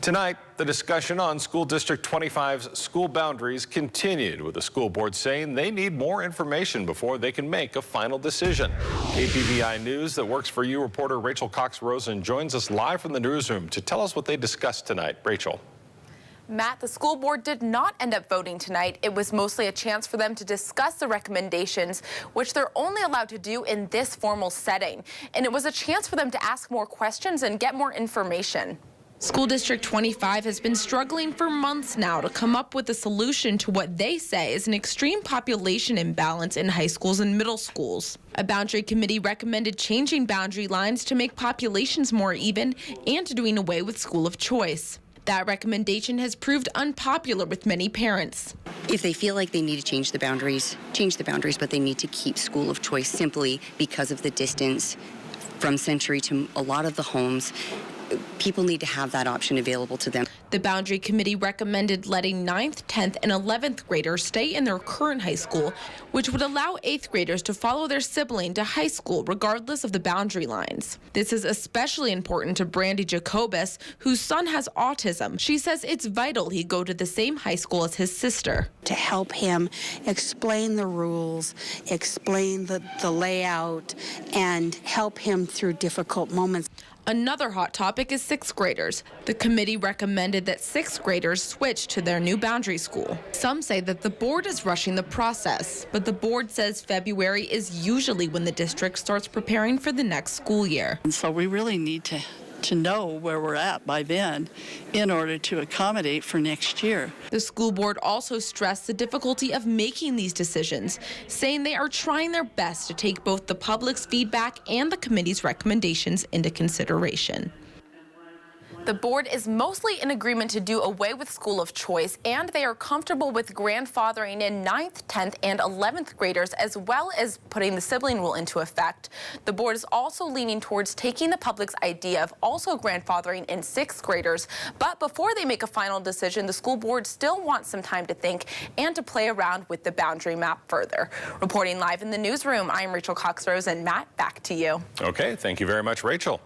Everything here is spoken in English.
Tonight, the discussion on School District 25's school boundaries continued, with the school board saying they need more information before they can make a final decision. KPVI News that works for you reporter Rachel Cox-Rosen joins us live from the newsroom to tell us what they discussed tonight. Rachel. Matt, the school board did not end up voting tonight. It was mostly a chance for them to discuss the recommendations, which they're only allowed to do in this formal setting. And it was a chance for them to ask more questions and get more information. School District 25 has been struggling for months now to come up with a solution to what they say is an extreme population imbalance in high schools and middle schools. A boundary committee recommended changing boundary lines to make populations more even and to doing away with school of choice. That recommendation has proved unpopular with many parents. If they feel like they need to change the boundaries, but they need to keep school of choice simply because of the distance from Century to a lot of the homes. People need to have that option available to them. The boundary committee recommended letting 9th, 10th, and 11th graders stay in their current high school, which would allow 8th graders to follow their sibling to high school regardless of the boundary lines. This is especially important to Brandy Jacobus, whose son has autism. She says it's vital he go to the same high school as his sister. To help him explain the rules, explain the layout, and help him through difficult moments. Another hot topic is 6th graders. The committee recommended that 6th graders switch to their new boundary school. Some say that the board is rushing the process, but the board says February is usually when the district starts preparing for the next school year. And so we really need to know where we're at by then in order to accommodate for next year. The school board also stressed the difficulty of making these decisions, saying they are trying their best to take both the public's feedback and the committee's recommendations into consideration. The board is mostly in agreement to do away with school of choice, and they are comfortable with grandfathering in 9th, 10th, and 11th graders, as well as putting the sibling rule into effect. The board is also leaning towards taking the public's idea of also grandfathering in 6th graders. But before they make a final decision, the school board still wants some time to think and to play around with the boundary map further. Reporting live in the newsroom, I'm Rachel Cox-Rosen. Matt, back to you. Okay, thank you very much, Rachel.